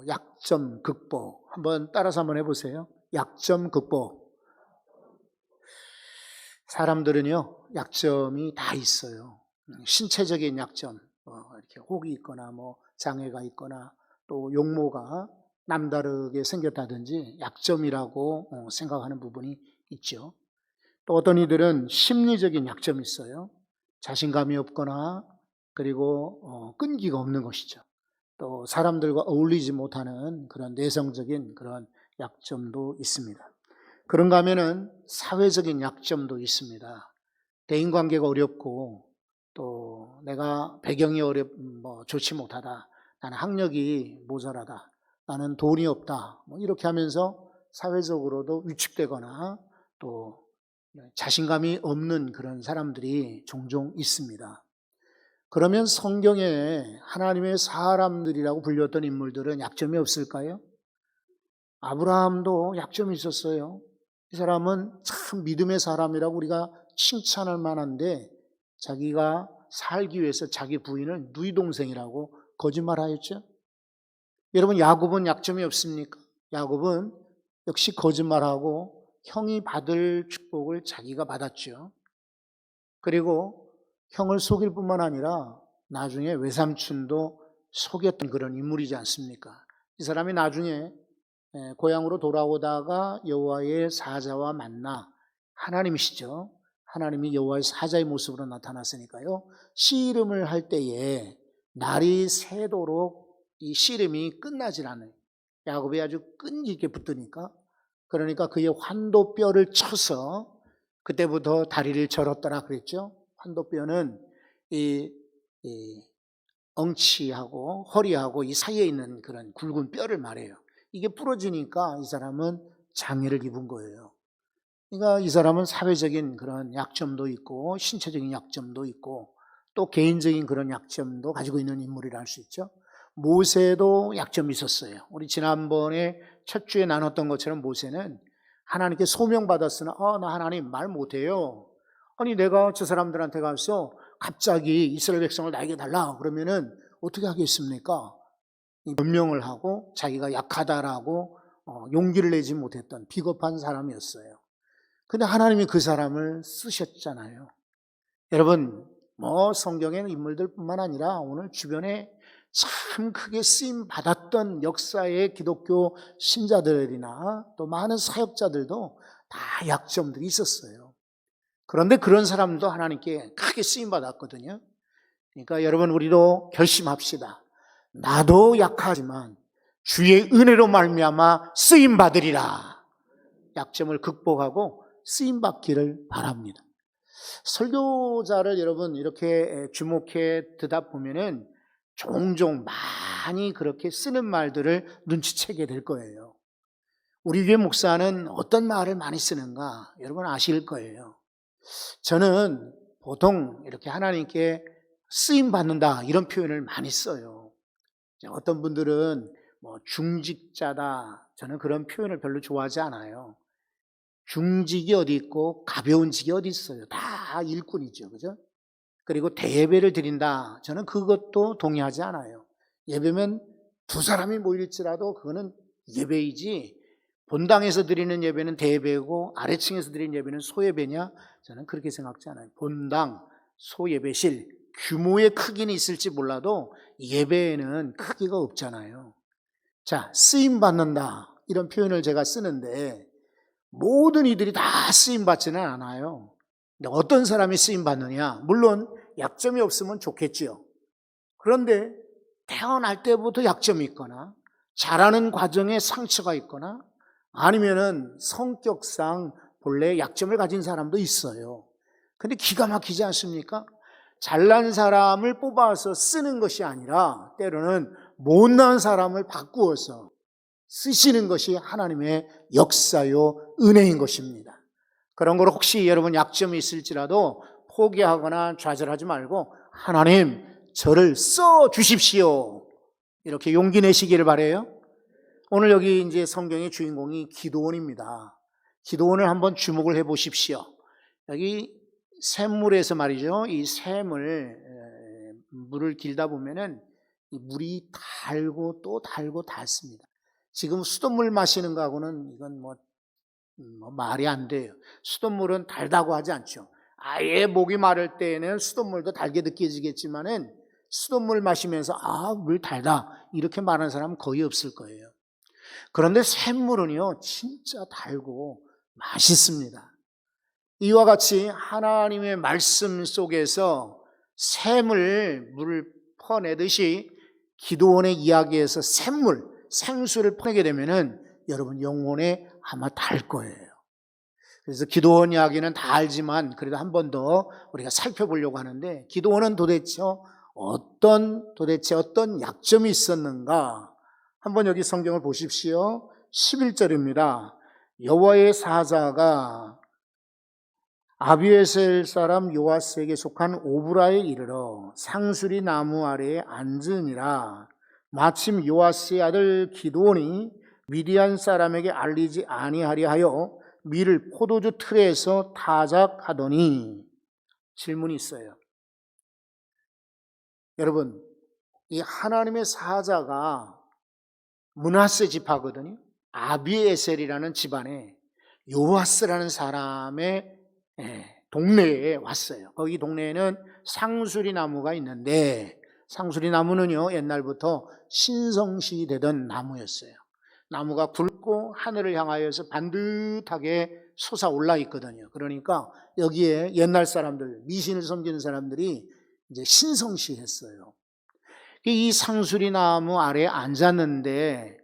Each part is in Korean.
약점 극복. 따라서 한번 해보세요. 약점 극복. 사람들은요, 약점이 다 있어요. 신체적인 약점, 이렇게 혹이 있거나, 장애가 있거나, 또 용모가 남다르게 생겼다든지 약점이라고 생각하는 부분이 있죠. 또 어떤 이들은 심리적인 약점이 있어요. 자신감이 없거나, 그리고 끈기가 없는 것이죠. 또 사람들과 어울리지 못하는 그런 내성적인 그런 약점도 있습니다. 그런가 하면은 사회적인 약점도 있습니다. 대인관계가 어렵고 또 내가 배경이 좋지 못하다. 나는 학력이 모자라다. 나는 돈이 없다. 이렇게 하면서 사회적으로도 위축되거나 또 자신감이 없는 그런 사람들이 종종 있습니다. 그러면 성경에 하나님의 사람들이라고 불렸던 인물들은 약점이 없을까요? 아브라함도 약점이 있었어요. 이 사람은 참 믿음의 사람이라고 우리가 칭찬할 만한데 자기가 살기 위해서 자기 부인을 누이 동생이라고 거짓말하였죠. 여러분, 야곱은 약점이 없습니까? 야곱은 역시 거짓말하고 형이 받을 축복을 자기가 받았죠. 그리고 형을 속일 뿐만 아니라 나중에 외삼촌도 속였던 그런 인물이지 않습니까? 이 사람이 나중에 고향으로 돌아오다가 여호와의 사자와 만나, 하나님이시죠. 하나님이 여호와의 사자의 모습으로 나타났으니까요. 씨름을 할 때에 날이 새도록 이 씨름이 끝나질 않아요. 야곱이 아주 끈기 있게 붙으니까, 그러니까 그의 환도뼈를 쳐서 그때부터 다리를 절었더라 그랬죠. 환도뼈는 이 엉치하고 허리하고 이 사이에 있는 그런 굵은 뼈를 말해요. 이게 부러지니까 이 사람은 장애를 입은 거예요. 그러니까 이 사람은 사회적인 그런 약점도 있고 신체적인 약점도 있고 또 개인적인 그런 약점도 가지고 있는 인물이라 할 수 있죠. 모세도 약점이 있었어요. 우리 지난번에 첫 주에 나눴던 것처럼 모세는 하나님께 소명받았으나 나 하나님 말 못해요. 아니 내가 저 사람들한테 가서 갑자기 이스라엘 백성을 나에게 달라 그러면은 어떻게 하겠습니까? 변명을 하고 자기가 약하다라고 용기를 내지 못했던 비겁한 사람이었어요. 근데 하나님이 그 사람을 쓰셨잖아요. 여러분, 성경의 인물들뿐만 아니라 오늘 주변에 참 크게 쓰임 받았던 역사의 기독교 신자들이나 또 많은 사역자들도 다 약점들이 있었어요. 그런데 그런 사람도 하나님께 크게 쓰임 받았거든요. 그러니까 여러분, 우리도 결심합시다. 나도 약하지만 주의 은혜로 말미암아 쓰임 받으리라. 약점을 극복하고 쓰임 받기를 바랍니다. 설교자를 여러분 이렇게 주목해 듣다 보면은 종종 많이 그렇게 쓰는 말들을 눈치채게 될 거예요. 우리 교회 목사는 어떤 말을 많이 쓰는가 여러분 아실 거예요. 저는 보통 이렇게 하나님께 쓰임 받는다 이런 표현을 많이 써요. 어떤 분들은 중직자다, 저는 그런 표현을 별로 좋아하지 않아요. 중직이 어디 있고 가벼운 직이 어디 있어요. 다 일꾼이죠, 그죠? 그리고 대예배를 드린다, 저는 그것도 동의하지 않아요. 예배면 두 사람이 모일지라도 그거는 예배이지 본당에서 드리는 예배는 대예배고 아래층에서 드리는 예배는 소예배냐, 저는 그렇게 생각지 않아요. 본당, 소예배실 규모의 크기는 있을지 몰라도 예배에는 크기가 없잖아요. 자, 쓰임받는다 이런 표현을 제가 쓰는데 모든 이들이 다 쓰임받지는 않아요. 근데 어떤 사람이 쓰임받느냐, 물론 약점이 없으면 좋겠지요. 그런데 태어날 때부터 약점이 있거나 자라는 과정에 상처가 있거나 아니면은 성격상 본래 약점을 가진 사람도 있어요. 근데 기가 막히지 않습니까? 잘난 사람을 뽑아서 쓰는 것이 아니라 때로는 못난 사람을 바꾸어서 쓰시는 것이 하나님의 역사요 은혜인 것입니다. 그런 걸 혹시 여러분 약점이 있을지라도 포기하거나 좌절하지 말고 하나님 저를 써 주십시오 이렇게 용기 내시기를 바라요. 오늘 여기 이제 성경의 주인공이 기드온입니다. 기드온을 한번 주목을 해 보십시오. 여기 샘물에서 말이죠. 이 샘을 물을 길다 보면은 이 물이 달고 또 달고 닿습니다. 지금 수돗물 마시는 거하고는 이건 뭐 말이 안 돼요. 수돗물은 달다고 하지 않죠. 아예 목이 마를 때에는 수돗물도 달게 느껴지겠지만은 수돗물 마시면서 물 달다 이렇게 말하는 사람은 거의 없을 거예요. 그런데 샘물은요 진짜 달고 맛있습니다. 이와 같이 하나님의 말씀 속에서 샘을 물을 퍼내듯이 기도원의 이야기에서 샘물, 생수를 퍼내게 되면은 여러분 영혼에 아마 달 거예요. 그래서 기도원 이야기는 다 알지만 그래도 한 번 더 우리가 살펴보려고 하는데, 기도원은 도대체 어떤 약점이 있었는가? 한번 여기 성경을 보십시오. 11절입니다. 여호와의 사자가 아비에셀 사람 요아스에게 속한 오브라에 이르러 상수리 나무 아래에 앉으니라. 마침 요아스의 아들 기드온이 미디안 사람에게 알리지 아니하려 하여 밀을 포도주 틀에서 타작하더니. 질문이 있어요. 여러분, 이 하나님의 사자가 므낫세 지파거든요. 아비에셀이라는 집안에 요아스라는 사람의 동네에 왔어요. 거기 동네에는 상수리 나무가 있는데, 상수리 나무는요 옛날부터 신성시 되던 나무였어요. 나무가 굵고 하늘을 향하여서 반듯하게 솟아올라 있거든요. 그러니까 여기에 옛날 사람들, 미신을 섬기는 사람들이 이제 신성시했어요. 이 상수리 나무 아래에 앉았는데,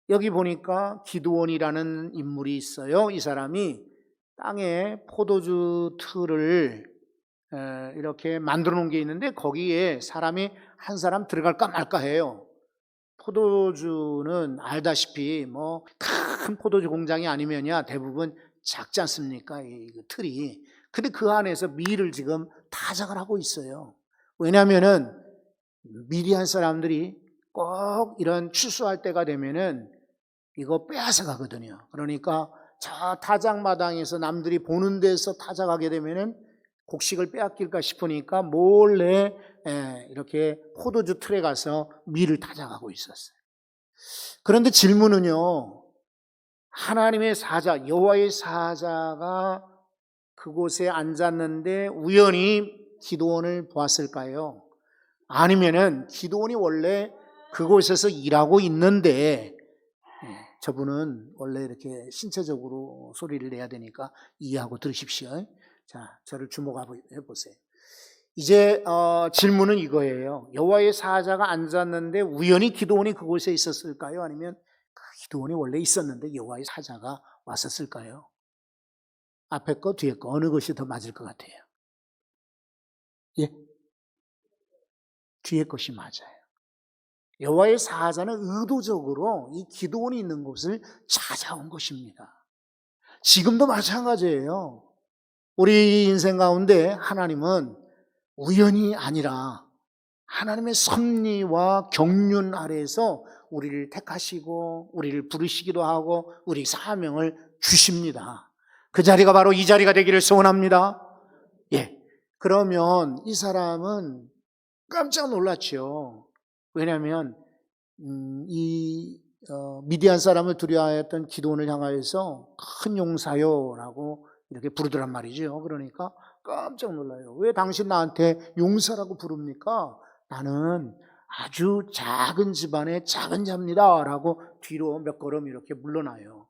여기 보니까 기드온이라는 인물이 있어요. 이 사람이 땅에 포도주 틀을 이렇게 만들어 놓은 게 있는데, 거기에 사람이 한 사람 들어갈까 말까 해요. 포도주는 알다시피 뭐 큰 포도주 공장이 아니면야 대부분 작지 않습니까? 이 틀이. 근데 그 안에서 밀을 지금 타작을 하고 있어요. 왜냐하면은 미디안 사람들이 꼭 이런 추수할 때가 되면은 이거 빼앗아 가거든요. 그러니까 저 타작마당에서 남들이 보는 데서 타작하게 되면은 곡식을 빼앗길까 싶으니까 몰래 이렇게 포도주 틀에 가서 밀을 타작하고 있었어요. 그런데 질문은요, 하나님의 사자, 여호와의 사자가 그곳에 앉았는데 우연히 기드온을 보았을까요? 아니면은 기드온이 원래 그곳에서 일하고 있는데, 저분은 원래 이렇게 신체적으로 소리를 내야 되니까 이해하고 들으십시오. 자, 저를 주목해 보세요. 이제 질문은 이거예요. 여호와의 사자가 앉았는데 우연히 기드온이 그곳에 있었을까요? 아니면 그 기드온이 원래 있었는데 여호와의 사자가 왔었을까요? 앞에 거 뒤에 거 어느 것이 더 맞을 것 같아요? 예, 뒤에 것이 맞아요. 여호와의 사자는 의도적으로 이 기드온이 있는 곳을 찾아온 것입니다. 지금도 마찬가지예요. 우리 인생 가운데 하나님은 우연이 아니라 하나님의 섭리와 경륜 아래에서 우리를 택하시고 우리를 부르시기도 하고 우리 사명을 주십니다. 그 자리가 바로 이 자리가 되기를 소원합니다. 예. 그러면 이 사람은 깜짝 놀랐죠. 왜냐하면 이 미디안 사람을 두려워했던 기드온을 향하여서 큰 용사요라고 이렇게 부르더란 말이죠. 그러니까 깜짝 놀라요. 왜 당신 나한테 용사라고 부릅니까? 나는 아주 작은 집안의 작은 자입니다 라고 뒤로 몇 걸음 이렇게 물러나요.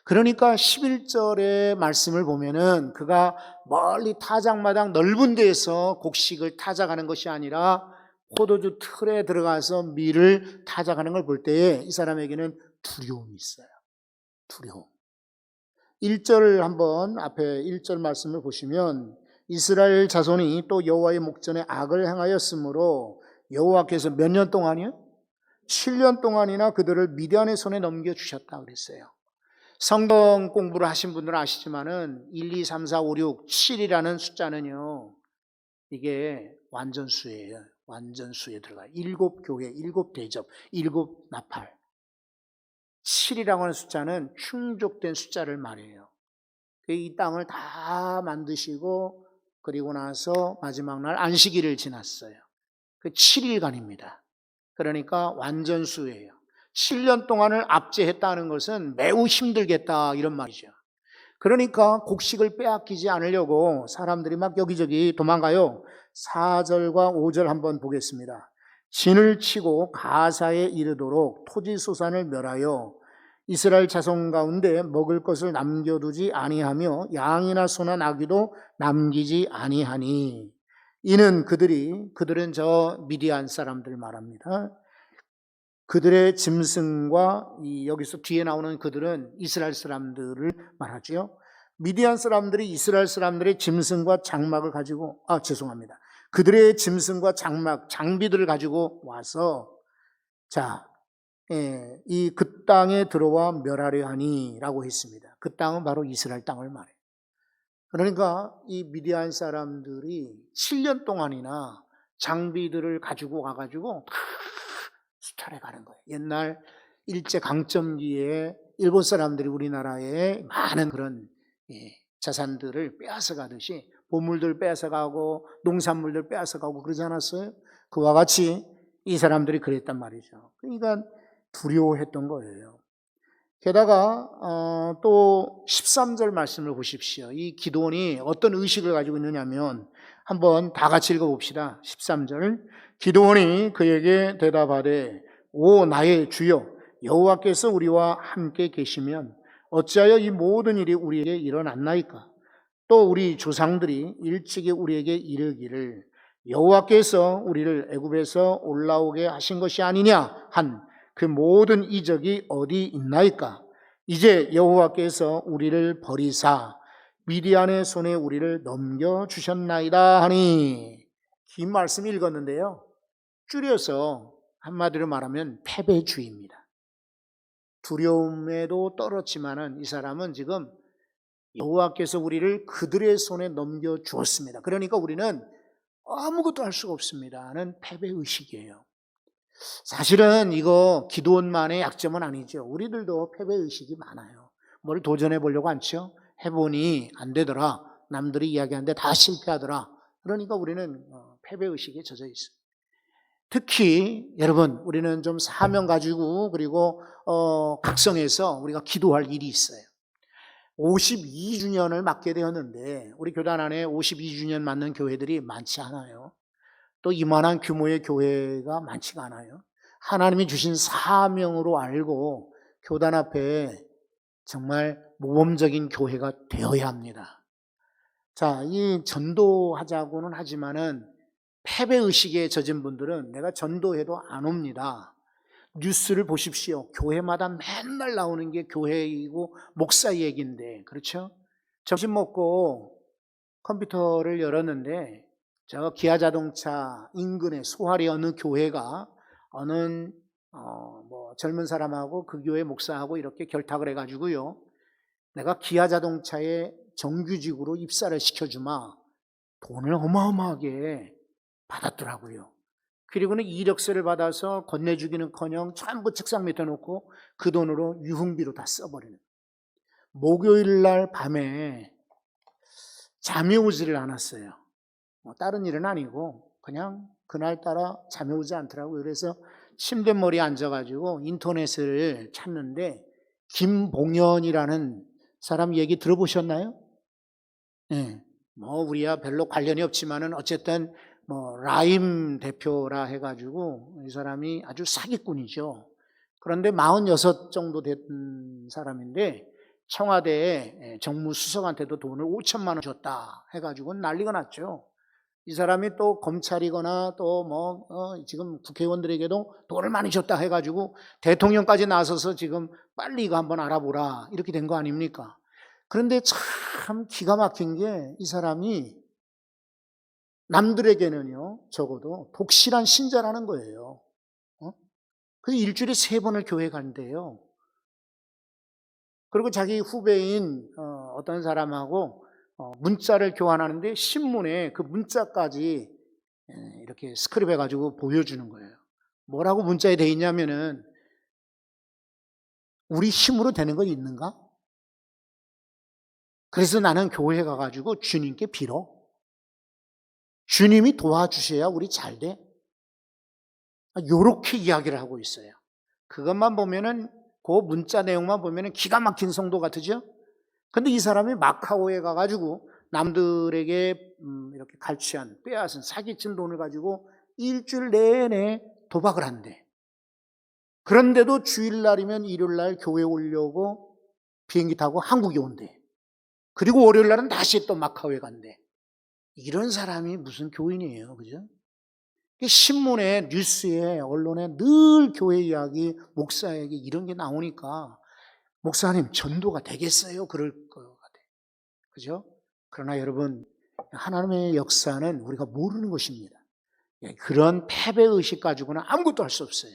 그러니까 11절의 말씀을 보면은 그가 멀리 타작마당 넓은 데에서 곡식을 타작하는 것이 아니라 포도주 틀에 들어가서 밀을 타작하는 걸 볼 때에 이 사람에게는 두려움이 있어요. 두려움. 1절 한번 앞에 1절 말씀을 보시면, 이스라엘 자손이 또 여호와의 목전에 악을 행하였으므로 여호와께서 몇 년 동안이요? 7년 동안이나 그들을 미디안의 손에 넘겨주셨다 그랬어요. 성경 공부를 하신 분들은 아시지만은 1, 2, 3, 4, 5, 6, 7이라는 숫자는요, 이게 완전수예요. 완전수에 들어가요. 7교회, 7대접, 7나팔. 7이라고 하는 숫자는 충족된 숫자를 말해요. 이 땅을 다 만드시고 그리고 나서 마지막 날 안식일을 지났어요. 그 7일간입니다. 그러니까 완전수예요. 7년 동안을 압제했다는 것은 매우 힘들겠다 이런 말이죠. 그러니까 곡식을 빼앗기지 않으려고 사람들이 막 여기저기 도망가요. 4절과 5절 한번 보겠습니다. 진을 치고 가사에 이르도록 토지소산을 멸하여 이스라엘 자손 가운데 먹을 것을 남겨두지 아니하며 양이나 소나 나귀도 남기지 아니하니 이는 그들은 저 미디안 사람들 말합니다. 그들의 짐승과 여기서 뒤에 나오는 그들은 이스라엘 사람들을 말하죠. 미디안 사람들이 이스라엘 사람들의 짐승과 장막을 가지고 그들의 짐승과 장막, 장비들을 가지고 와서 이 그 땅에 들어와 멸하려 하니라고 했습니다. 그 땅은 바로 이스라엘 땅을 말해요. 그러니까 이 미디안 사람들이 7년 동안이나 장비들을 가지고 가가지고 수탈해 가는 거예요. 옛날 일제강점기에 일본 사람들이 우리나라에 많은 그런 자산들을 빼앗아 가듯이 보물들 빼앗아 가고 농산물들 빼앗아 가고 그러지 않았어요? 그와 같이 이 사람들이 그랬단 말이죠. 그러니까 두려워했던 거예요. 게다가 또 13절 말씀을 보십시오. 이 기드온이 어떤 의식을 가지고 있느냐면 한번 다 같이 읽어봅시다. 13절 기드온이 그에게 대답하되 오 나의 주여 여호와께서 우리와 함께 계시면 어찌하여 이 모든 일이 우리에게 일어났나이까? 또 우리 조상들이 일찍이 우리에게 이르기를 여호와께서 우리를 애굽에서 올라오게 하신 것이 아니냐 한 그 모든 이적이 어디 있나이까? 이제 여호와께서 우리를 버리사 미디안의 손에 우리를 넘겨주셨나이다 하니 긴 말씀 읽었는데요. 줄여서 한마디로 말하면 패배주의입니다. 두려움에도 떨었지만은 이 사람은 지금 여호와께서 우리를 그들의 손에 넘겨주었습니다. 그러니까 우리는 아무것도 할 수가 없습니다 하는 패배의식이에요. 사실은 이거 기드온만의 약점은 아니죠. 우리들도 패배의식이 많아요. 뭘 도전해 보려고 않죠. 해보니 안 되더라. 남들이 이야기하는데 다 실패하더라. 그러니까 우리는 패배의식에 젖어 있어요. 특히 여러분 우리는 좀 사명 가지고 그리고 각성해서 우리가 기도할 일이 있어요. 52주년을 맞게 되었는데 우리 교단 안에 52주년 맞는 교회들이 많지 않아요. 또 이만한 규모의 교회가 많지가 않아요. 하나님이 주신 사명으로 알고 교단 앞에 정말 모범적인 교회가 되어야 합니다. 이 전도하자고는 하지만은 패배의식에 젖은 분들은 내가 전도해도 안 옵니다. 뉴스를 보십시오. 교회마다 맨날 나오는 게 교회이고 목사 얘기인데, 그렇죠? 점심 먹고 컴퓨터를 열었는데 저 기아자동차 인근의 소할의 어느 교회가 어느 젊은 사람하고 그 교회 목사하고 이렇게 결탁을 해가지고요. 내가 기아자동차에 정규직으로 입사를 시켜주마 돈을 어마어마하게 받았더라고요. 그리고는 이력서를 받아서 건네주기는커녕 전부 책상 밑에 놓고 그 돈으로 유흥비로 다 써버리는. 목요일 날 밤에 잠이 오지를 않았어요. 다른 일은 아니고 그냥 그날따라 잠이 오지 않더라고요. 그래서 침대머리에 앉아가지고 인터넷을 찾는데 김봉현이라는 사람 얘기 들어보셨나요? 네. 우리야 별로 관련이 없지만은 어쨌든 라임 대표라 해가지고 이 사람이 아주 사기꾼이죠. 그런데 46 정도 된 사람인데 청와대에 정무수석한테도 돈을 5천만 원 줬다 해가지고 난리가 났죠. 이 사람이 또 검찰이거나 또 지금 국회의원들에게도 돈을 많이 줬다 해가지고 대통령까지 나서서 지금 빨리 이거 한번 알아보라 이렇게 된 거 아닙니까? 그런데 참 기가 막힌 게 이 사람이 남들에게는요 적어도 독실한 신자라는 거예요. 그래서 일주일에 3번을 교회 간대요. 그리고 자기 후배인 어떤 사람하고 문자를 교환하는데 신문에 그 문자까지 이렇게 스크립해가지고 보여주는 거예요. 뭐라고 문자에 돼 있냐면은 우리 힘으로 되는 거 있는가? 그래서 나는 교회 가가지고 주님께 빌어. 주님이 도와주셔야 우리 잘 돼. 요렇게 이야기를 하고 있어요. 그것만 보면은, 그 문자 내용만 보면은 기가 막힌 성도 같으죠? 근데 이 사람이 마카오에 가가지고 남들에게 이렇게 갈취한, 빼앗은, 사기친 돈을 가지고 일주일 내내 도박을 한대. 그런데도 주일날이면 일요일날 교회 오려고 비행기 타고 한국에 온대. 그리고 월요일날은 다시 또 마카오에 간대. 이런 사람이 무슨 교인이에요, 그죠? 신문에, 뉴스에, 언론에 늘 교회 이야기, 목사 얘기 이런 게 나오니까 목사님 전도가 되겠어요? 그럴 것 같아요. 그죠? 그러나 여러분, 하나님의 역사는 우리가 모르는 것입니다. 그런 패배의식 가지고는 아무것도 할 수 없어요.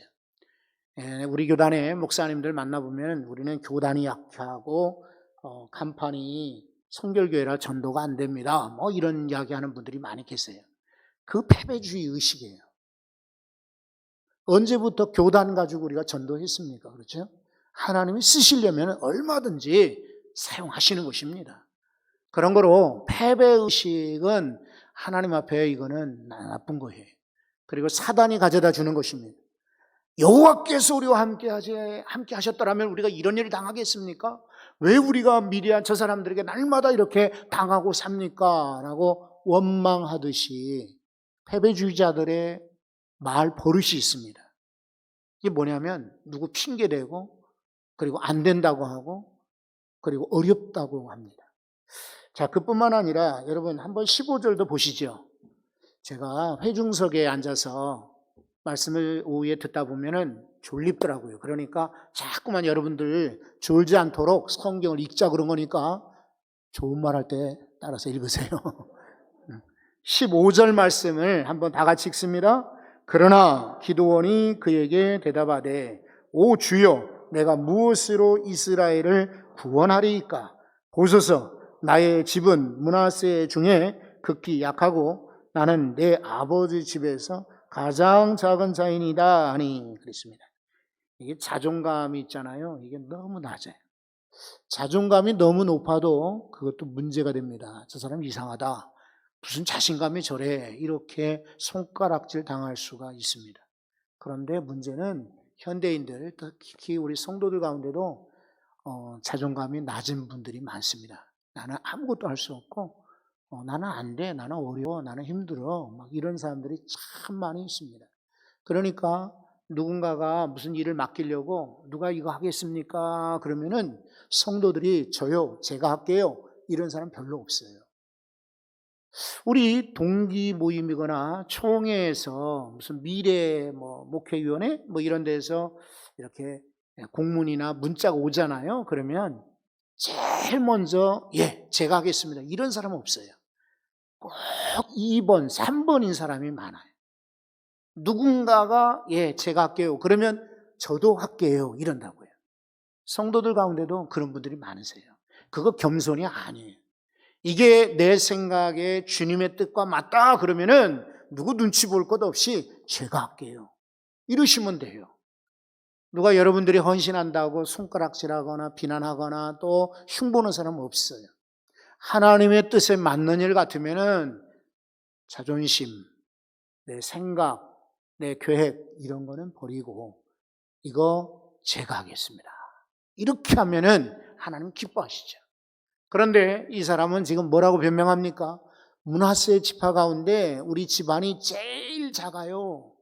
우리 교단의 목사님들 만나보면 우리는 교단이 약하고 간판이 성결교회라 전도가 안 됩니다. 뭐 이런 이야기하는 분들이 많이 계세요. 그 패배주의 의식이에요. 언제부터 교단 가지고 우리가 전도했습니까? 그렇죠? 하나님이 쓰시려면 얼마든지 사용하시는 것입니다. 그런 거로 패배의식은 하나님 앞에 이거는 나쁜 거예요. 그리고 사단이 가져다 주는 것입니다. 여호와께서 우리와 함께 하셨더라면 우리가 이런 일을 당하겠습니까? 왜 우리가 미리한 저 사람들에게 날마다 이렇게 당하고 삽니까? 라고 원망하듯이 패배주의자들의 말 버릇이 있습니다. 이게 뭐냐면 누구 핑계대고 그리고 안 된다고 하고 그리고 어렵다고 합니다. 자, 그뿐만 아니라 여러분 한번 15절도 보시죠. 제가 회중석에 앉아서 말씀을 오후에 듣다 보면은 졸립더라고요. 그러니까 자꾸만 여러분들 졸지 않도록 성경을 읽자 그런 거니까 좋은 말 할 때 따라서 읽으세요. 15절 말씀을 한번 다 같이 읽습니다. 그러나 기드온이 그에게 대답하되 오 주여 내가 무엇으로 이스라엘을 구원하리이까? 보소서 나의 집은 므낫세 중에 극히 약하고 나는 내 아버지 집에서 가장 작은 자인이다 하니 그랬습니다. 이게 자존감이 있잖아요. 이게 너무 낮아요. 자존감이 너무 높아도 그것도 문제가 됩니다. 저 사람 이상하다. 무슨 자신감이 저래. 이렇게 손가락질 당할 수가 있습니다. 그런데 문제는 현대인들, 특히 우리 성도들 가운데도 자존감이 낮은 분들이 많습니다. 나는 아무것도 할 수 없고 나는 안 돼, 나는 어려워, 나는 힘들어 막 이런 사람들이 참 많이 있습니다. 그러니까 누군가가 무슨 일을 맡기려고 누가 이거 하겠습니까? 그러면은 성도들이 저요, 제가 할게요 이런 사람 별로 없어요. 우리 동기 모임이거나 총회에서 무슨 미래 목회위원회 이런 데서 이렇게 공문이나 문자가 오잖아요. 그러면 제일 먼저 제가 하겠습니다 이런 사람은 없어요. 꼭 2번, 3번인 사람이 많아요. 누군가가 제가 할게요 그러면 저도 할게요 이런다고요. 성도들 가운데도 그런 분들이 많으세요. 그거 겸손이 아니에요. 이게 내 생각에 주님의 뜻과 맞다 그러면은 누구 눈치 볼 것 없이 제가 할게요 이러시면 돼요. 누가 여러분들이 헌신한다고 손가락질하거나 비난하거나 또 흉보는 사람은 없어요. 하나님의 뜻에 맞는 일 같으면은 자존심, 내 생각, 내 계획 이런 거는 버리고 이거 제가 하겠습니다 이렇게 하면은 하나님 기뻐하시죠. 그런데 이 사람은 지금 뭐라고 변명합니까? 므낫세 지파 가운데 우리 집안이 제일 작아요.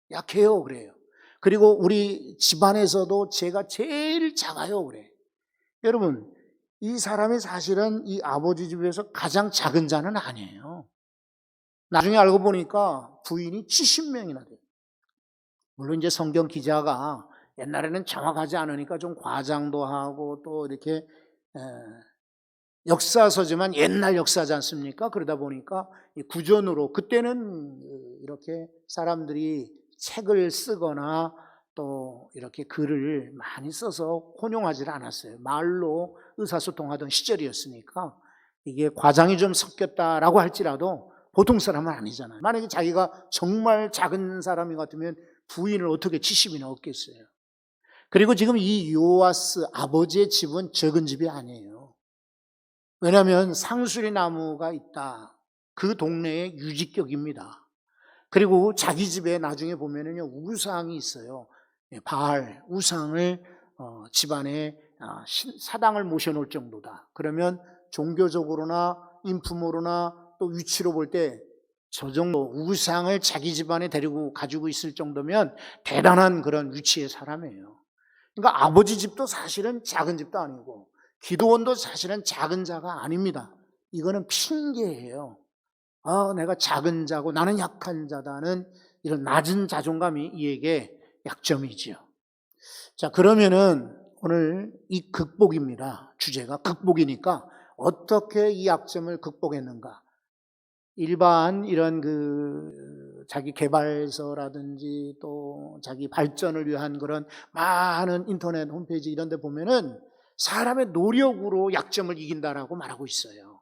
약해요 그래요. 그리고 우리 집안에서도 제가 제일 작아요 그래. 여러분 이 사람이 사실은 이 아버지 집에서 가장 작은 자는 아니에요. 나중에 알고 보니까 부인이 70명이나 돼요. 물론 이제 성경 기자가 옛날에는 정확하지 않으니까 좀 과장도 하고 또 이렇게 역사서지만 옛날 역사지 않습니까? 그러다 보니까 구전으로 그때는 이렇게 사람들이 책을 쓰거나 또 이렇게 글을 많이 써서 혼용하지 않았어요. 말로 의사소통하던 시절이었으니까 이게 과장이 좀 섞였다라고 할지라도 보통 사람은 아니잖아요. 만약에 자기가 정말 작은 사람이 같으면 부인을 어떻게 70이나 얻겠어요. 그리고 지금 이 요아스 아버지의 집은 적은 집이 아니에요. 왜냐하면 상수리 나무가 있다. 그 동네의 유지격입니다. 그리고 자기 집에 나중에 보면은요, 우상이 있어요. 바알, 우상을 집안에 사당을 모셔놓을 정도다. 그러면 종교적으로나 인품으로나 또 위치로 볼 때 저 정도 우상을 자기 집안에 데리고 가지고 있을 정도면 대단한 그런 위치의 사람이에요. 그러니까 아버지 집도 사실은 작은 집도 아니고 기드온도 사실은 작은 자가 아닙니다. 이거는 핑계예요. 내가 작은 자고 나는 약한 자다는 이런 낮은 자존감이 이에게 약점이지요. 자, 그러면은 오늘 이 극복입니다. 주제가 극복이니까 어떻게 이 약점을 극복했는가? 일반 이런 자기 개발서라든지 또 자기 발전을 위한 그런 많은 인터넷 홈페이지 이런 데 보면은 사람의 노력으로 약점을 이긴다라고 말하고 있어요.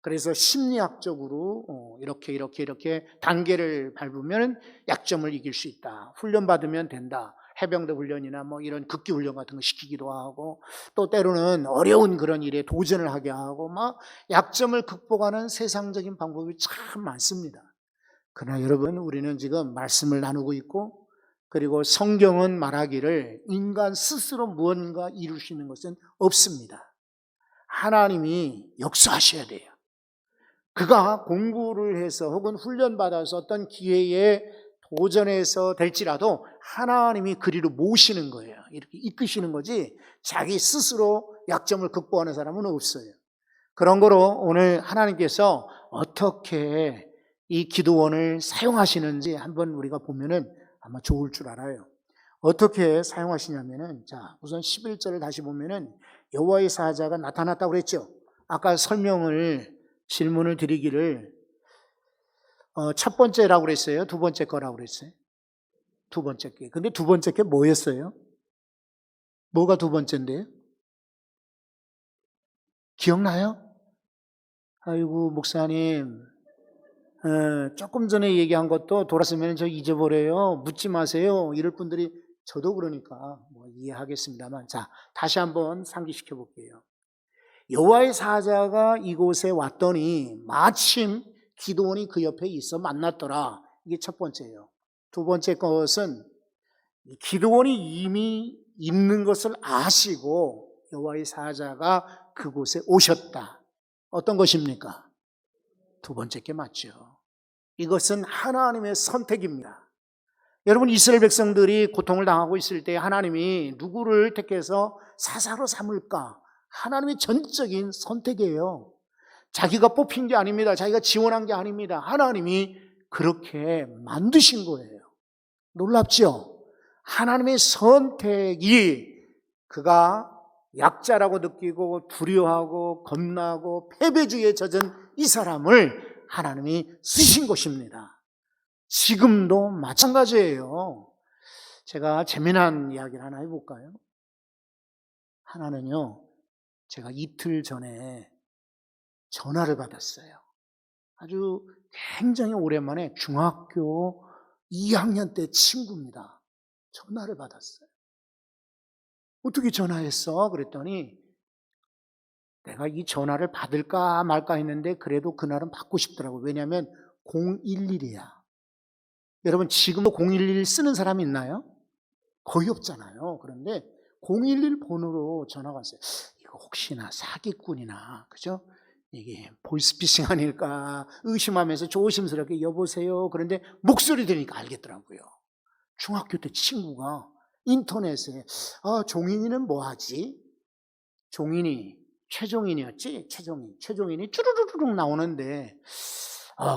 그래서 심리학적으로 이렇게 단계를 밟으면 약점을 이길 수 있다. 훈련받으면 된다. 해병대 훈련이나 뭐 이런 극기 훈련 같은 거 시키기도 하고 또 때로는 어려운 그런 일에 도전을 하게 하고 막 약점을 극복하는 세상적인 방법이 참 많습니다. 그러나 여러분, 우리는 지금 말씀을 나누고 있고 그리고 성경은 말하기를 인간 스스로 무언가 이룰 수 있는 것은 없습니다. 하나님이 역사하셔야 돼요. 그가 공부를 해서 혹은 훈련받아서 어떤 기회에 도전해서 될지라도 하나님이 그리로 모시는 거예요. 이렇게 이끄시는 거지 자기 스스로 약점을 극복하는 사람은 없어요. 그런 거로 오늘 하나님께서 어떻게 이 기도원을 사용하시는지 한번 우리가 보면은 아마 좋을 줄 알아요. 어떻게 사용하시냐면은, 자, 우선 11절을 다시 보면은 여호와의 사자가 나타났다고 그랬죠. 아까 질문을 드리기를 첫 번째라고 그랬어요? 두 번째 거라고 그랬어요? 두 번째 게. 근데 두 번째 게 뭐였어요? 뭐가 두 번째인데요? 기억나요? 아이고, 목사님. 조금 전에 얘기한 것도 돌았으면 저 잊어버려요. 묻지 마세요. 이럴 분들이 저도 그러니까 뭐 이해하겠습니다만. 자, 다시 한번 상기시켜 볼게요. 여호와의 사자가 이곳에 왔더니 마침 기드온이 그 옆에 있어 만났더라. 이게 첫 번째예요. 두 번째 것은 기드온이 이미 있는 것을 아시고 여호와의 사자가 그곳에 오셨다. 어떤 것입니까? 두 번째 게 맞죠. 이것은 하나님의 선택입니다. 여러분, 이스라엘 백성들이 고통을 당하고 있을 때 하나님이 누구를 택해서 사사로 삼을까? 하나님의 전적인 선택이에요. 자기가 뽑힌 게 아닙니다. 자기가 지원한 게 아닙니다. 하나님이 그렇게 만드신 거예요. 놀랍죠? 하나님의 선택이 그가 약자라고 느끼고 두려워하고 겁나고 패배주의에 젖은 이 사람을 하나님이 쓰신 것입니다. 지금도 마찬가지예요. 제가 재미난 이야기를 하나 해볼까요? 하나는요, 제가 이틀 전에 전화를 받았어요. 아주 굉장히 오랜만에 중학교 2학년 때 친구입니다. 전화를 받았어요. 어떻게 전화했어? 그랬더니 내가 이 전화를 받을까 말까 했는데 그래도 그날은 받고 싶더라고요. 왜냐하면 011이야. 여러분, 지금도 011 쓰는 사람이 있나요? 거의 없잖아요. 그런데 011 번호로 전화가 왔어요. 이거 혹시나 사기꾼이나, 그죠? 이게 보이스피싱 아닐까 의심하면서 조심스럽게 여보세요. 그런데 목소리 들으니까 알겠더라고요. 중학교 때 친구가 인터넷에 종인이는 뭐하지? 종인이 최종인이었지? 최종인이 쭈루루룩 나오는데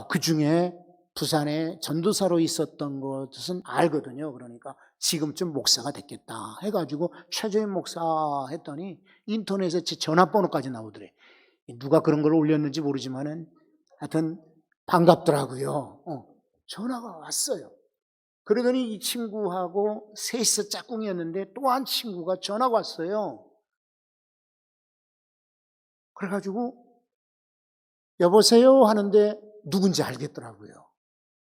그 중에 부산에 전도사로 있었던 것은 알거든요. 그러니까 지금쯤 목사가 됐겠다 해가지고 최종인 목사 했더니 인터넷에 제 전화번호까지 나오더래. 누가 그런 걸 올렸는지 모르지만은 하여튼 반갑더라고요. 전화가 왔어요. 그러더니 이 친구하고 셋이서 짝꿍이었는데 또 한 친구가 전화가 왔어요. 그래가지고 여보세요 하는데 누군지 알겠더라고요.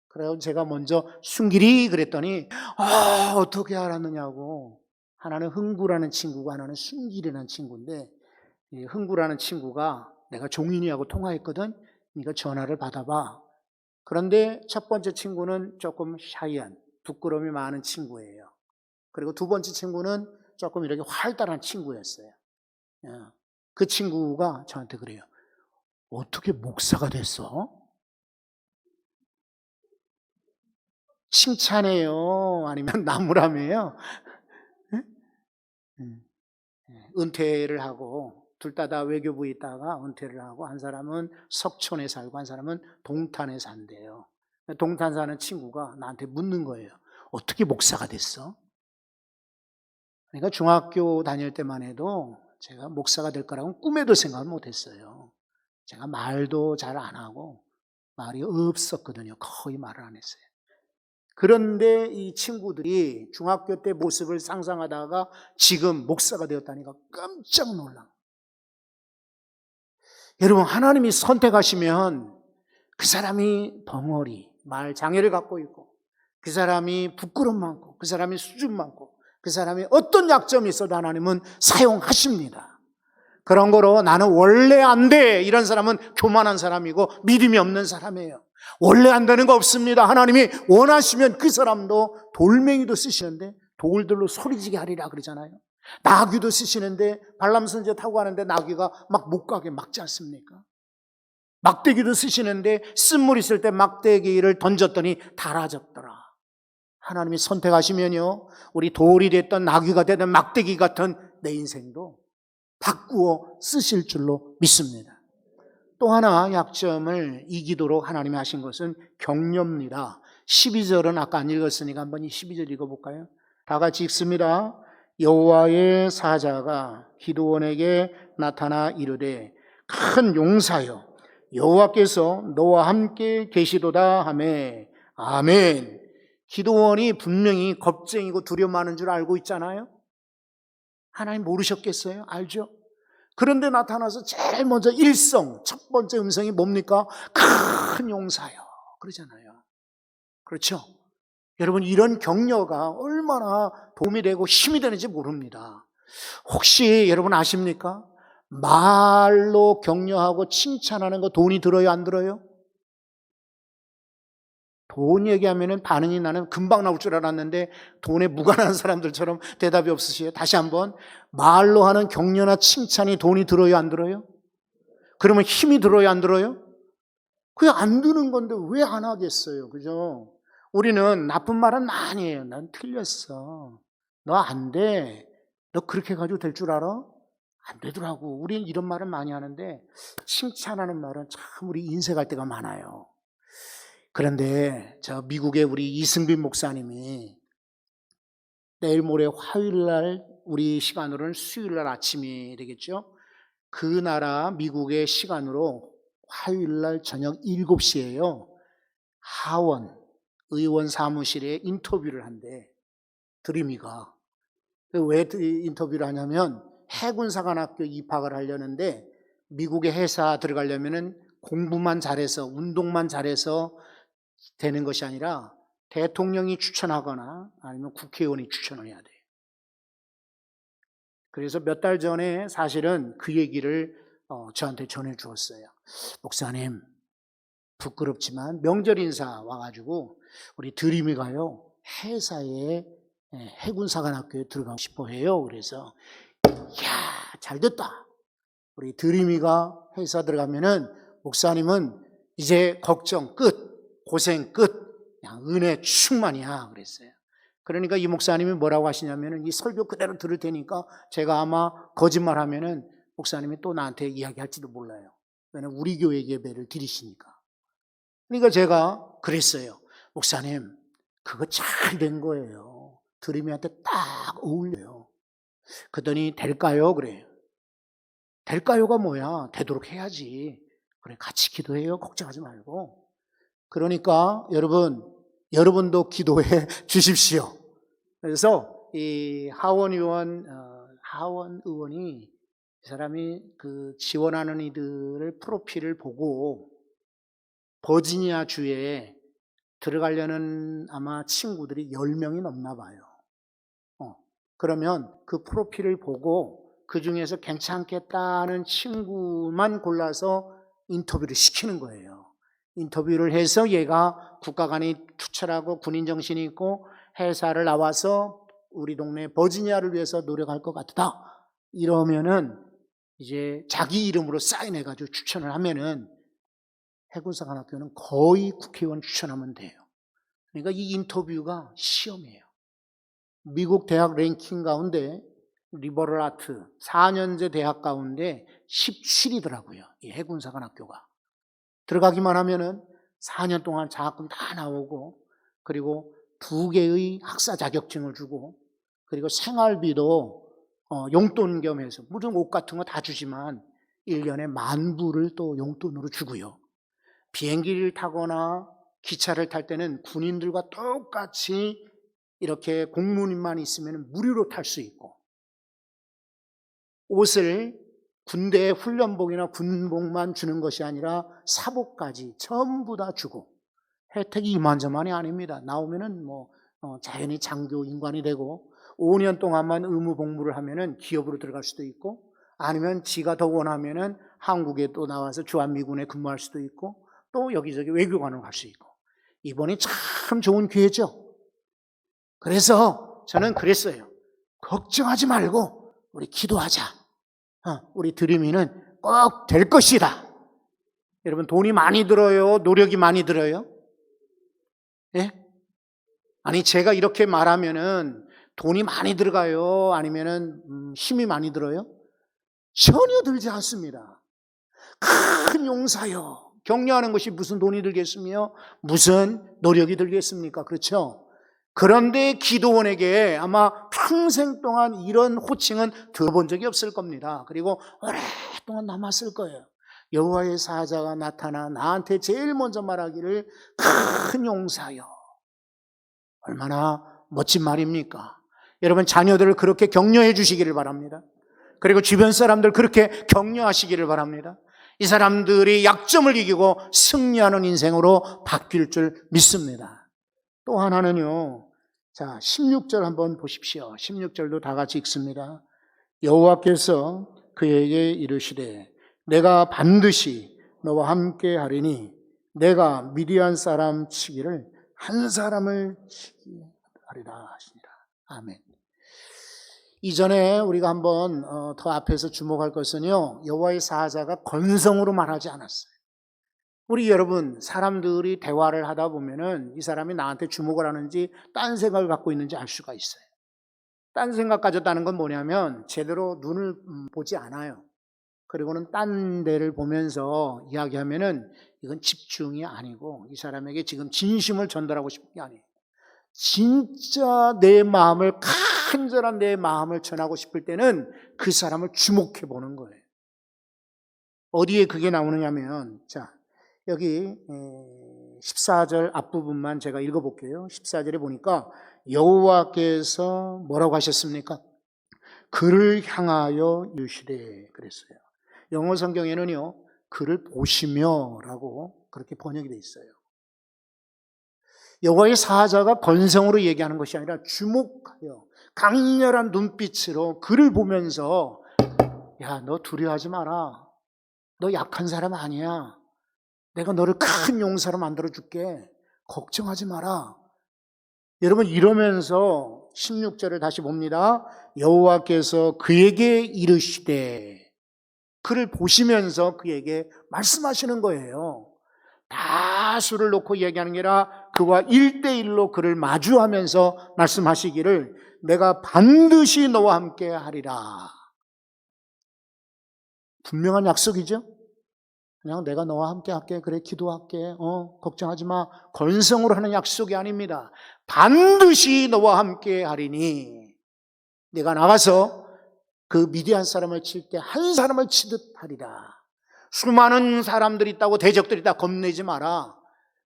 그래서 제가 먼저 순길이 그랬더니 어떻게 알았느냐고. 하나는 흥구라는 친구고 하나는 순길이라는 친구인데 이 흥구라는 친구가 내가 종인이하고 통화했거든. 그러니까 전화를 받아봐. 그런데 첫 번째 친구는 조금 샤이한, 부끄러움이 많은 친구예요. 그리고 두 번째 친구는 조금 이렇게 활달한 친구였어요. 그 친구가 저한테 그래요. 어떻게 목사가 됐어? 칭찬해요? 아니면 나무라며요? 은퇴를 하고 둘 다 외교부에 있다가 은퇴를 하고 한 사람은 석촌에 살고 한 사람은 동탄에 산대요. 동탄 사는 친구가 나한테 묻는 거예요. 어떻게 목사가 됐어? 그러니까 중학교 다닐 때만 해도 제가 목사가 될 거라고는 꿈에도 생각을 못 했어요. 제가 말도 잘 안 하고 말이 없었거든요. 거의 말을 안 했어요. 그런데 이 친구들이 중학교 때 모습을 상상하다가 지금 목사가 되었다니까 깜짝 놀라. 여러분, 하나님이 선택하시면 그 사람이 벙어리, 말 장애를 갖고 있고 그 사람이 부끄럼 많고 그 사람이 수준 많고 그 사람이 어떤 약점이 있어도 하나님은 사용하십니다. 그런 거로 나는 원래 안 돼, 이런 사람은 교만한 사람이고 믿음이 없는 사람이에요. 원래 안 되는 거 없습니다. 하나님이 원하시면 그 사람도 돌멩이도 쓰시는데 돌들로 소리지게 하리라 그러잖아요. 나귀도 쓰시는데 발람 선지자 타고 가는데 나귀가 막 못 가게 막지 않습니까? 막대기도 쓰시는데 쓴물 있을 때 막대기를 던졌더니 닳아졌더라. 하나님이 선택하시면요, 우리 돌이 됐던 나귀가 되든 막대기 같은 내 인생도 바꾸어 쓰실 줄로 믿습니다. 또 하나 약점을 이기도록 하나님이 하신 것은 격려입니다. 12절은 아까 안 읽었으니까 한번 이 12절 읽어볼까요? 다 같이 읽습니다. 여호와의 사자가 기드온에게 나타나 이르되 큰 용사여, 여호와께서 너와 함께 계시도다 하매. 아멘. 기드온이 분명히 겁쟁이고 두려움 많은 줄 알고 있잖아요. 하나님 모르셨겠어요? 알죠? 그런데 나타나서 제일 먼저 첫 번째 음성이 뭡니까? 큰 용사요 그러잖아요. 그렇죠? 여러분, 이런 격려가 얼마나 도움이 되고 힘이 되는지 모릅니다. 혹시 여러분 아십니까? 말로 격려하고 칭찬하는 거 돈이 들어요, 안 들어요? 돈 얘기하면 반응이 나는 금방 나올 줄 알았는데 돈에 무관한 사람들처럼 대답이 없으시에요. 다시 한번, 말로 하는 격려나 칭찬이 돈이 들어요, 안 들어요? 그러면 힘이 들어요, 안 들어요? 그게 안 드는 건데 왜 안 하겠어요, 그죠? 우리는 나쁜 말은 많이 해요. 난 틀렸어, 너 안 돼, 너 그렇게 가지고 될 줄 알아? 안 되더라고. 우리는 이런 말은 많이 하는데 칭찬하는 말은 참 우리 인색할 때가 많아요. 그런데 저 미국의 우리 이승빈 목사님이 내일 모레 화요일 날, 우리 시간으로는 수요일 날 아침이 되겠죠? 그 나라 미국의 시간으로 화요일 날 저녁 7시에요. 하원 의원 사무실에 인터뷰를 한대. 드림이가. 왜 인터뷰를 하냐면 해군사관학교 입학을 하려는데 미국의 회사 들어가려면 공부만 잘해서 운동만 잘해서 되는 것이 아니라 대통령이 추천하거나 아니면 국회의원이 추천을 해야 돼요. 그래서 몇 달 전에 사실은 그 얘기를 저한테 전해주었어요. 목사님, 부끄럽지만 명절 인사 와가지고 우리 드림이가요 회사에 해군사관학교에 들어가고 싶어 해요. 그래서 이야, 잘됐다. 우리 드림이가 회사 들어가면은 목사님은 이제 걱정 끝, 고생 끝, 그냥 은혜 충만이야 그랬어요. 그러니까 이 목사님이 뭐라고 하시냐면은 이 설교 그대로 들을 테니까 제가 아마 거짓말하면은 목사님이 또 나한테 이야기할지도 몰라요. 왜냐면 우리 교회 예배를 드리시니까. 그러니까 제가 그랬어요. 목사님, 그거 잘 된 거예요. 드림이한테 딱 어울려요. 그러더니 될까요? 그래요. 될까요가 뭐야? 되도록 해야지. 그래, 같이 기도해요. 걱정하지 말고. 그러니까 여러분도 기도해 주십시오. 그래서 이 하원 의원이 이 사람이 그 지원하는 이들을 프로필을 보고 버지니아 주에 들어가려는 아마 친구들이 10명이 넘나 봐요. 그러면 그 프로필을 보고 그 중에서 괜찮겠다는 친구만 골라서 인터뷰를 시키는 거예요. 인터뷰를 해서 얘가 국가관이 투철하고 군인 정신이 있고 회사를 나와서 우리 동네 버지니아를 위해서 노력할 것 같다. 이러면은 이제 자기 이름으로 사인해가지고 추천을 하면은 해군사관학교는 거의 국회의원 추천하면 돼요. 그러니까 이 인터뷰가 시험이에요. 미국 대학 랭킹 가운데 리버럴 아트 4년제 대학 가운데 17위더라고요. 이 해군사관학교가. 들어가기만 하면은 4년 동안 장학금 다 나오고, 그리고 2개의 학사 자격증을 주고, 그리고 생활비도 용돈 겸해서 무슨 옷 같은 거 다 주지만 1년에 10,000불을 또 용돈으로 주고요. 비행기를 타거나 기차를 탈 때는 군인들과 똑같이 이렇게 공무원만 있으면 무료로 탈 수 있고, 옷을 군대 훈련복이나 군복만 주는 것이 아니라 사복까지 전부 다 주고, 혜택이 이만저만이 아닙니다. 나오면은 자연히 장교 인관이 되고 5년 동안만 의무 복무를 하면은 기업으로 들어갈 수도 있고, 아니면 지가 더 원하면은 한국에 또 나와서 주한미군에 근무할 수도 있고, 또 여기저기 외교관으로 갈 수 있고. 이번이 참 좋은 기회죠. 그래서 저는 그랬어요. 걱정하지 말고 우리 기도하자. 우리 드림이는 꼭 될 것이다. 여러분, 돈이 많이 들어요? 노력이 많이 들어요? 예? 아니, 제가 이렇게 말하면은 돈이 많이 들어가요? 아니면은 힘이 많이 들어요? 전혀 들지 않습니다. 큰 용사요. 격려하는 것이 무슨 돈이 들겠으며 무슨 노력이 들겠습니까? 그렇죠? 그런데 기도원에게 아마 평생 동안 이런 호칭은 들어본 적이 없을 겁니다. 그리고 오랫동안 남았을 거예요. 여호와의 사자가 나타나 나한테 제일 먼저 말하기를 큰 용사여. 얼마나 멋진 말입니까? 여러분, 자녀들을 그렇게 격려해 주시기를 바랍니다. 그리고 주변 사람들 그렇게 격려하시기를 바랍니다. 이 사람들이 약점을 이기고 승리하는 인생으로 바뀔 줄 믿습니다. 또 하나는요, 자, 16절 한번 보십시오. 16절도 다 같이 읽습니다. 여호와께서 그에게 이르시되 내가 반드시 너와 함께 하리니 내가 미디안 사람 치기를 한 사람을 치게 하리라 하시니라. 아멘. 이전에 우리가 한번 더 앞에서 주목할 것은요, 여호와의 사자가 건성으로 말하지 않았어요. 우리 여러분, 사람들이 대화를 하다 보면은 이 사람이 나한테 주목을 하는지 딴 생각을 갖고 있는지 알 수가 있어요. 딴 생각 가졌다는 건 뭐냐면 제대로 눈을 보지 않아요. 그리고는 딴 데를 보면서 이야기하면은 이건 집중이 아니고 이 사람에게 지금 진심을 전달하고 싶은 게 아니에요. 진짜 내 마음을, 간절한 내 마음을 전하고 싶을 때는 그 사람을 주목해 보는 거예요. 어디에 그게 나오느냐면, 자, 여기 14절 앞부분만 제가 읽어볼게요. 14절에 보니까 여호와께서 뭐라고 하셨습니까? 그를 향하여 이르시되 그랬어요. 영어 성경에는요, 그를 보시며라고 그렇게 번역이 되어 있어요. 여호와의 사자가 건성으로 얘기하는 것이 아니라 주목하여 강렬한 눈빛으로 그를 보면서, 야, 너 두려워하지 마라. 너 약한 사람 아니야. 내가 너를 큰 용사로 만들어줄게. 걱정하지 마라. 여러분, 이러면서 16절을 다시 봅니다. 여호와께서 그에게 이르시되, 그를 보시면서 그에게 말씀하시는 거예요. 다수를 놓고 얘기하는 게 아니라 그와 1대1로 그를 마주하면서 말씀하시기를 내가 반드시 너와 함께 하리라. 분명한 약속이죠? 그냥 내가 너와 함께 할게, 그래 기도할게, 걱정하지 마, 건성으로 하는 약속이 아닙니다. 반드시 너와 함께 하리니 내가 나가서 그 미디안 사람을 칠 때 한 사람을 치듯 하리라. 수많은 사람들이 있다고 대적들이 있다 겁내지 마라.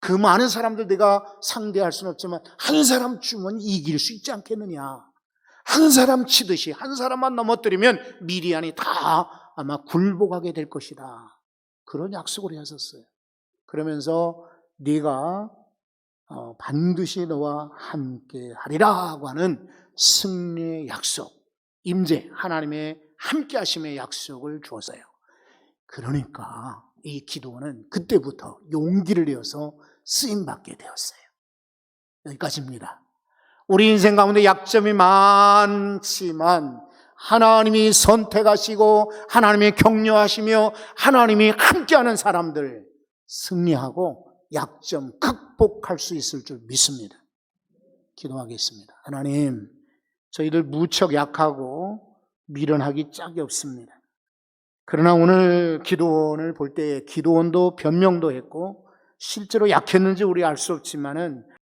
그 많은 사람들 내가 상대할 수는 없지만 한 사람 주면 이길 수 있지 않겠느냐. 한 사람 치듯이 한 사람만 넘어뜨리면 미디안이 다 아마 굴복하게 될 것이다. 그런 약속을 하셨어요. 그러면서 네가 반드시 너와 함께 하리라고 하는 승리의 약속, 임재, 하나님의 함께 하심의 약속을 주었어요. 그러니까 이 기도는 그때부터 용기를 내어서 쓰임받게 되었어요. 여기까지입니다. 우리 인생 가운데 약점이 많지만 하나님이 선택하시고 하나님이 격려하시며 하나님이 함께하는 사람들 승리하고 약점 극복할 수 있을 줄 믿습니다. 기도하겠습니다. 하나님, 저희들 무척 약하고 미련하기 짝이 없습니다. 그러나 오늘 기도원을 볼 때 기도원도 변명도 했고 실제로 약했는지 우리 알 수 없지만은